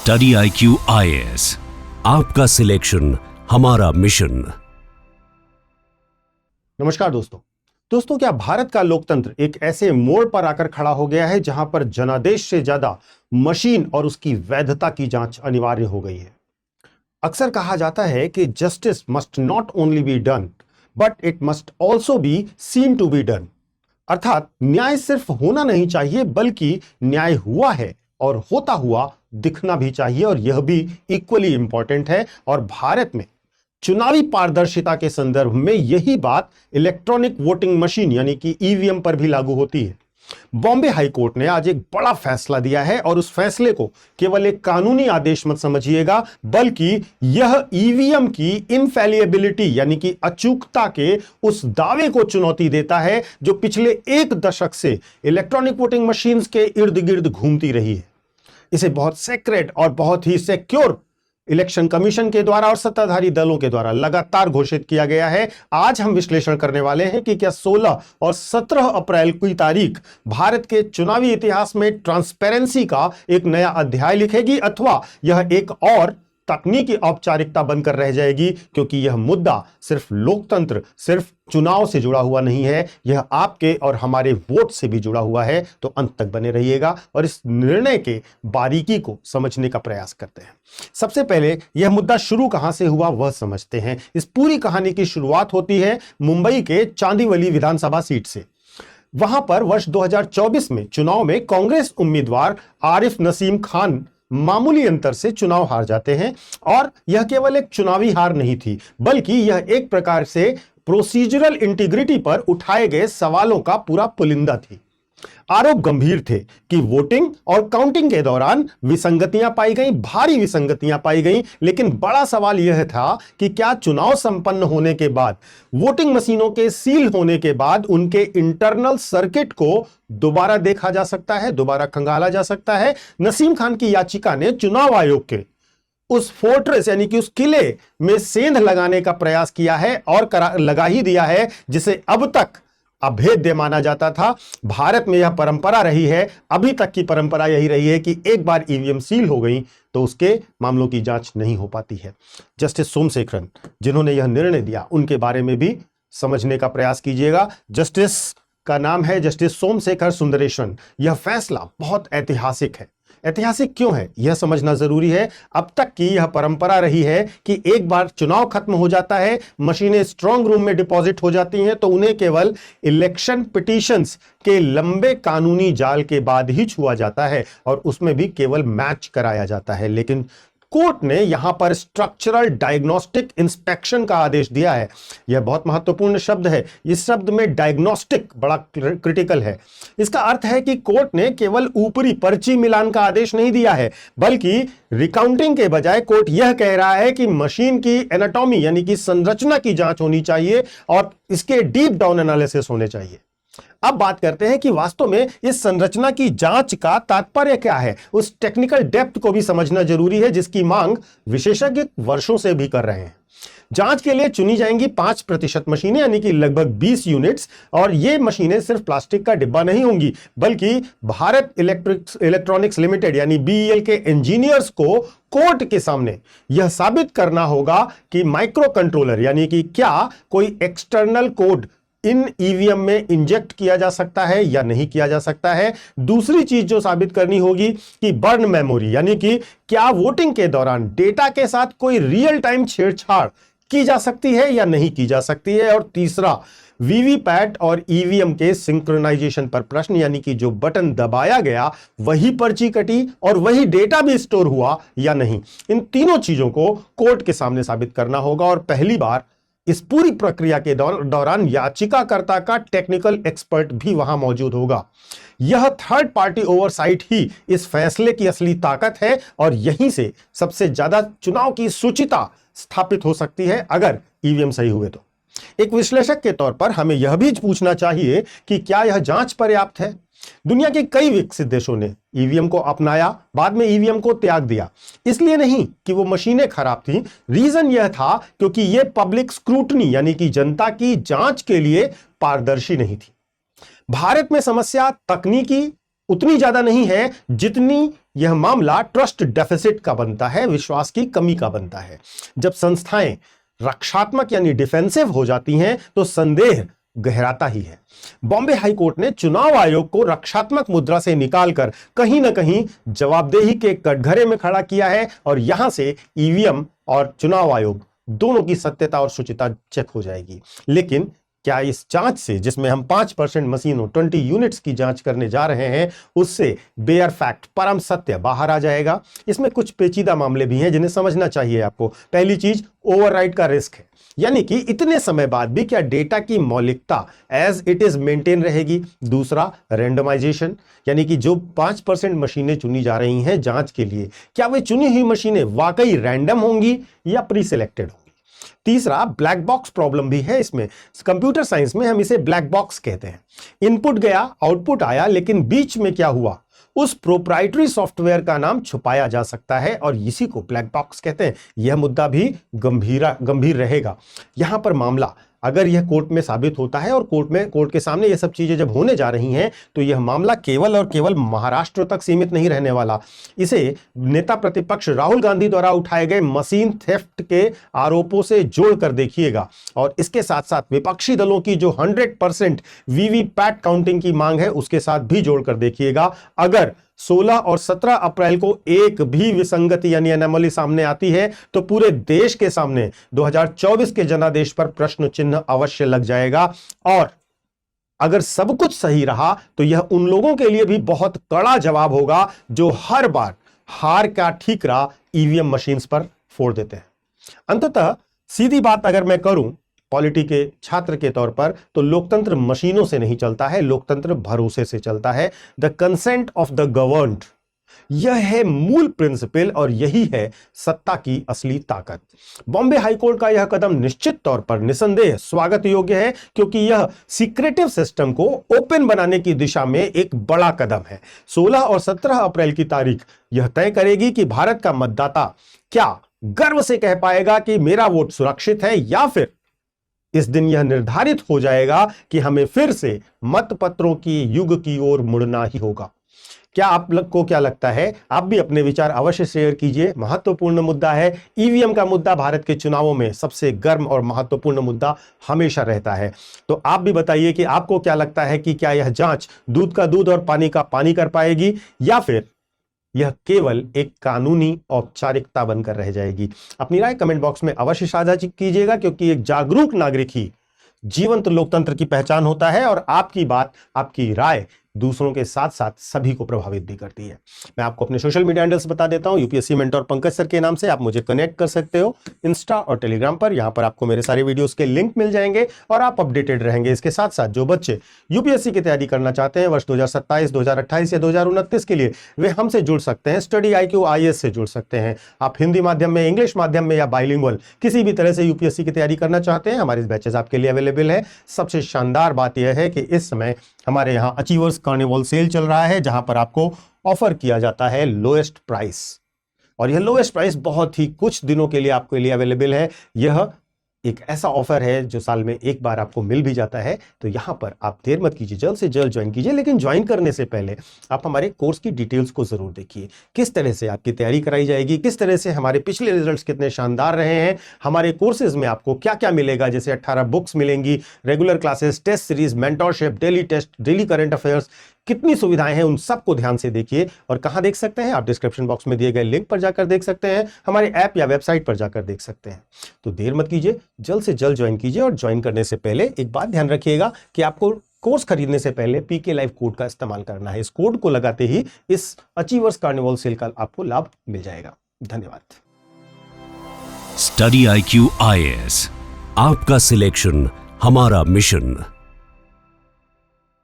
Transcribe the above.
Study IQ IAS, आपका selection हमारा mission. नमस्कार दोस्तों, क्या भारत का लोकतंत्र एक ऐसे मोड़ पर आकर खड़ा हो गया है जहां पर जनादेश से ज्यादा मशीन और उसकी वैधता की जांच अनिवार्य हो गई है। अक्सर कहा जाता है कि justice must not only be done but it must also be seen to be done. अर्थात न्याय सिर्फ होना नहीं चाहिए बल्कि न्याय हुआ है और होता हुआ दिखना भी चाहिए, और यह भी इक्वली इंपॉर्टेंट है। और भारत में चुनावी पारदर्शिता के संदर्भ में यही बात इलेक्ट्रॉनिक वोटिंग मशीन यानी कि ईवीएम पर भी लागू होती है। बॉम्बे हाई कोर्ट ने आज एक बड़ा फैसला दिया है, और उस फैसले को केवल एक कानूनी आदेश मत समझिएगा, बल्कि यह ईवीएम की इनफैलिएबिलिटी यानी कि अचूकता के उस दावे को चुनौती देता है जो पिछले एक दशक से इलेक्ट्रॉनिक वोटिंग मशीन्स के इर्द गिर्द घूमती रही है। इसे बहुत सेक्रेट और बहुत ही सिक्योर इलेक्शन कमीशन के द्वारा और सत्ताधारी दलों के द्वारा लगातार घोषित किया गया है। आज हम विश्लेषण करने वाले हैं कि क्या 16 और 17 अप्रैल की तारीख भारत के चुनावी इतिहास में ट्रांसपेरेंसी का एक नया अध्याय लिखेगी, अथवा यह एक और तकनीकी औपचारिकता बनकर रह जाएगी, क्योंकि यह मुद्दा सिर्फ लोकतंत्र, सिर्फ चुनाव से जुड़ा हुआ नहीं है, यह आपके और हमारे वोट से भी जुड़ा हुआ है। तो अंत तक बने रहिएगा और इस निर्णय के बारीकी को समझने का प्रयास करते हैं। सबसे पहले यह मुद्दा शुरू कहां से हुआ वह समझते हैं। इस पूरी कहानी की शुरुआत होती है मुंबई के चांदीवली विधानसभा सीट से। वहां पर वर्ष 2024 में चुनाव में कांग्रेस उम्मीदवार आरिफ नसीम खान मामूली अंतर से चुनाव हार जाते हैं, और यह केवल एक चुनावी हार नहीं थी बल्कि यह एक प्रकार से प्रोसीजरल इंटीग्रिटी पर उठाए गए सवालों का पूरा पुलिंदा थी। आरोप गंभीर थे कि वोटिंग और काउंटिंग के दौरान विसंगतियां पाई गई, भारी विसंगतियां पाई गई। लेकिन बड़ा सवाल यह था कि क्या चुनाव संपन्न होने के बाद, वोटिंग मशीनों के सील होने के बाद उनके इंटरनल सर्किट को दोबारा देखा जा सकता है, दोबारा खंगाला जा सकता है। नसीम खान की याचिका ने चुनाव आयोग के उस फोर्ट्रेस यानी कि उस किले में सेंध लगाने का प्रयास किया है और लगा ही दिया है, जिसे अब तक अभेद्य माना जाता था। भारत में यह परंपरा रही है, अभी तक की परंपरा यही रही है कि एक बार ईवीएम सील हो गई तो उसके मामलों की जांच नहीं हो पाती है। जस्टिस सोमशेखरन जिन्होंने यह निर्णय दिया, उनके बारे में भी समझने का प्रयास कीजिएगा। जस्टिस का नाम है जस्टिस सोमशेखर सुंदरेशन। यह फैसला बहुत ऐतिहासिक है। ऐतिहासिक क्यों है यह समझना जरूरी है। अब तक की यह परंपरा रही है कि एक बार चुनाव खत्म हो जाता है, मशीनें स्ट्रांग रूम में डिपॉजिट हो जाती हैं, तो उन्हें केवल इलेक्शन पिटीशंस के लंबे कानूनी जाल के बाद ही छुआ जाता है और उसमें भी केवल मैच कराया जाता है। लेकिन कोर्ट ने यहां पर स्ट्रक्चरल डायग्नोस्टिक इंस्पेक्शन का आदेश दिया है। यह बहुत महत्वपूर्ण शब्द है। इस शब्द में डायग्नोस्टिक बड़ा क्रिटिकल है। इसका अर्थ है कि कोर्ट ने केवल ऊपरी पर्ची मिलान का आदेश नहीं दिया है, बल्कि रिकाउंटिंग के बजाय कोर्ट यह कह रहा है कि मशीन की एनाटॉमी यानी कि संरचना की जांच होनी चाहिए और इसके डीप डाउन एनालिसिस होने चाहिए। अब बात करते हैं कि वास्तव में इस संरचना की जांच का तात्पर्य क्या है। उस टेक्निकल डेप्थ को भी समझना जरूरी है, जिसकी मांग विशेषज्ञ वर्षों से भी कर रहे हैं। जांच के लिए चुनी जाएंगी 5% मशीनें यानी कि लगभग 20 यूनिट्स, और ये मशीनें सिर्फ प्लास्टिक का डिब्बा नहीं होंगी, बल्कि भारत इलेक्ट्रॉनिक्स लिमिटेड यानी बीईएल के इंजीनियर्स को कोर्ट के सामने यह साबित करना होगा कि माइक्रो कंट्रोलर यानी कि क्या कोई एक्सटर्नल कोड इन ईवीएम में इंजेक्ट किया जा सकता है या नहीं किया जा सकता है। दूसरी चीज जो साबित करनी होगी कि बर्न मेमोरी यानी कि क्या वोटिंग के दौरान डेटा के साथ कोई रियल टाइम छेड़छाड़ की जा सकती है या नहीं की जा सकती है। और तीसरा, वीवीपैट और ईवीएम के सिंक्रोनाइजेशन पर प्रश्न, यानी कि जो बटन दबाया गया वही पर्ची कटी और वही डेटा भी स्टोर हुआ या नहीं। इन तीनों चीजों को कोर्ट के सामने साबित करना होगा, और पहली बार इस पूरी प्रक्रिया के दौरान याचिकाकर्ता का टेक्निकल एक्सपर्ट भी वहां मौजूद होगा। यह थर्ड पार्टी ओवरसाइट ही इस फैसले की असली ताकत है, और यहीं से सबसे ज्यादा चुनाव की शुचिता स्थापित हो सकती है अगर ईवीएम सही हुए तो। एक विश्लेषक के तौर पर हमें यह भी पूछना चाहिए कि क्या यह जांच पर्याप्त है। दुनिया के कई विकसित देशों ने ईवीएम को अपनाया, बाद में ईवीएम को त्याग दिया। इसलिए नहीं कि वो मशीनें खराब थीं, रीजन यह था क्योंकि ये पब्लिक स्क्रूटनी यानी कि जनता की जांच के लिए पारदर्शी नहीं थी। भारत में समस्या तकनीकी उतनी ज्यादा नहीं है जितनी यह मामला ट्रस्ट डेफिसिट का बनता है, विश्वास की कमी का बनता है। जब संस्थाएं रक्षात्मक यानी डिफेंसिव हो जाती हैं तो संदेह गहराता ही है। बॉम्बे हाई कोर्ट ने चुनाव आयोग को रक्षात्मक मुद्रा से निकालकर कहीं ना कहीं जवाबदेही के कटघरे में खड़ा किया है और यहां से ईवीएम और चुनाव आयोग दोनों की सत्यता और शुचिता चेक हो जाएगी। लेकिन क्या इस जांच से, जिसमें हम 5% मशीनों 20 यूनिट्स की जांच करने जा रहे हैं, उससे बेयर फैक्ट परम सत्य बाहर आ जाएगा? इसमें कुछ पेचीदा मामले भी हैं जिन्हें समझना चाहिए आपको। पहली चीज, ओवरराइड का रिस्क है, यानी कि इतने समय बाद भी क्या डेटा की मौलिकता एज इट इज मेंटेन रहेगी। दूसरा, रैंडमाइजेशन, यानी कि जो 5% मशीनें चुनी जा रही हैं जांच के लिए, क्या वे चुनी हुई मशीनें वाकई रैंडम होंगी या प्री सिलेक्टेड होंगी। तीसरा, ब्लैक बॉक्स प्रॉब्लम भी है इसमें। कंप्यूटर साइंस में हम इसे ब्लैक बॉक्स कहते हैं। इनपुट गया, आउटपुट आया, लेकिन बीच में क्या हुआ, उस प्रोप्राइटरी सॉफ्टवेयर का नाम छुपाया जा सकता है और इसी को ब्लैक बॉक्स कहते हैं। यह मुद्दा भी गंभीर रहेगा। यहां पर मामला अगर यह कोर्ट में साबित होता है और कोर्ट के सामने यह सब चीजें जब होने जा रही हैं, तो यह मामला केवल और केवल महाराष्ट्र तक सीमित नहीं रहने वाला। इसे नेता प्रतिपक्ष राहुल गांधी द्वारा उठाए गए मशीन थेफ्ट के आरोपों से जोड़कर देखिएगा और इसके साथ साथ विपक्षी दलों की जो 100% वीवीपैट काउंटिंग की मांग है उसके साथ भी जोड़कर देखिएगा। अगर 16 और 17 अप्रैल को एक भी विसंगति यानी एनोमली सामने आती है तो पूरे देश के सामने 2024 के जनादेश पर प्रश्न चिन्ह अवश्य लग जाएगा। और अगर सब कुछ सही रहा तो यह उन लोगों के लिए भी बहुत कड़ा जवाब होगा जो हर बार हार का ठीकरा ईवीएम मशीन्स पर फोड़ देते हैं। अंततः सीधी बात अगर मैं करूं पॉलिटी के छात्र के तौर पर, तो लोकतंत्र मशीनों से नहीं चलता है, लोकतंत्र भरोसे से चलता है। The consent of the governed, यह है मूल प्रिंसिपल और यही है सत्ता की असली ताकत। बॉम्बे हाईकोर्ट का यह कदम निश्चित तौर पर निसंदेह स्वागत योग्य है, क्योंकि यह सीक्रेटिव सिस्टम को ओपन बनाने की दिशा में एक बड़ा कदम है। 16 और 17 अप्रैल की तारीख यह तय करेगी कि भारत का मतदाता क्या गर्व से कह पाएगा कि मेरा वोट सुरक्षित है, या फिर इस दिन यह निर्धारित हो जाएगा कि हमें फिर से मतपत्रों की युग की ओर मुड़ना ही होगा। क्या आप को क्या लगता है? आप भी अपने विचार अवश्य शेयर कीजिए। महत्वपूर्ण मुद्दा है। ईवीएम का मुद्दा भारत के चुनावों में सबसे गर्म और महत्वपूर्ण मुद्दा हमेशा रहता है। तो आप भी बताइए कि आपको क्या लगता है कि क्या यह जांच दूध का दूध और पानी का पानी कर पाएगी, या फिर यह केवल एक कानूनी औपचारिकता बनकर रह जाएगी। अपनी राय कमेंट बॉक्स में अवश्य साझा कीजिएगा, क्योंकि एक जागरूक नागरिक ही जीवंत लोकतंत्र की पहचान होता है और आपकी बात, आपकी राय दूसरों के साथ साथ सभी को प्रभावित भी करती है। मैं आपको अपने सोशल मीडिया हैंडल्स बता देता हूं। यूपीएससी मेंटोर पंकज सर के नाम से आप मुझे कनेक्ट कर सकते हो इंस्टा और टेलीग्राम पर। यहां पर आपको मेरे सारे वीडियोस के लिंक मिल जाएंगे और आप अपडेटेड रहेंगे। इसके साथ साथ जो बच्चे यूपीएससी की तैयारी करना चाहते हैं वर्ष 2027, 2028 या 2029 के लिए, वे हमसे जुड़ सकते हैं। स्टडी IQ IAS से जुड़ सकते हैं। आप हिंदी माध्यम में, इंग्लिश माध्यम में या बाइलिंगुअल किसी भी तरह से यूपीएससी की तैयारी करना चाहते हैं, हमारे बैचेस आपके लिए अवेलेबल है। सबसे शानदार बात यह है कि इस समय हमारे यहाँ अचीवर्स कार्निवल सेल चल रहा है, जहां पर आपको ऑफर किया जाता है लोएस्ट प्राइस, और यह लोएस्ट प्राइस बहुत ही कुछ दिनों के लिए आपके लिए अवेलेबल है। यह एक ऐसा ऑफर है जो साल में एक बार आपको मिल भी जाता है। तो यहां पर आप देर मत कीजिए, जल्द से जल्द ज्वाइन कीजिए। लेकिन ज्वाइन करने से पहले आप हमारे कोर्स की डिटेल्स को जरूर देखिए, किस तरह से आपकी तैयारी कराई जाएगी, किस तरह से हमारे पिछले रिजल्ट्स कितने शानदार रहे हैं, हमारे कोर्सेज में आपको क्या क्या मिलेगा। जैसे 18 बुक्स मिलेंगी, regular classes, test series, mentorship, daily test, daily current affairs, कितनी सुविधाएं हैं उन सबको ध्यान से देखिए। और कहां देख सकते हैं? आप डिस्क्रिप्शन बॉक्स में दिए गए लिंक पर जाकर देख सकते हैं, हमारे ऐप या वेबसाइट पर जाकर देख सकते हैं। तो देर मत कीजिए, जल्द से जल्द ज्वाइन कीजिए। और ज्वाइन करने से पहले एक बात ध्यान रखिएगा कि आपको कोर्स खरीदने से पहले PK लाइव कोड का इस्तेमाल करना है। इस कोड को लगाते ही इस अचीवर्स कार्निवल सेल का आपको लाभ मिल जाएगा। धन्यवाद। स्टडी IQ IAS, आपका सिलेक्शन हमारा मिशन।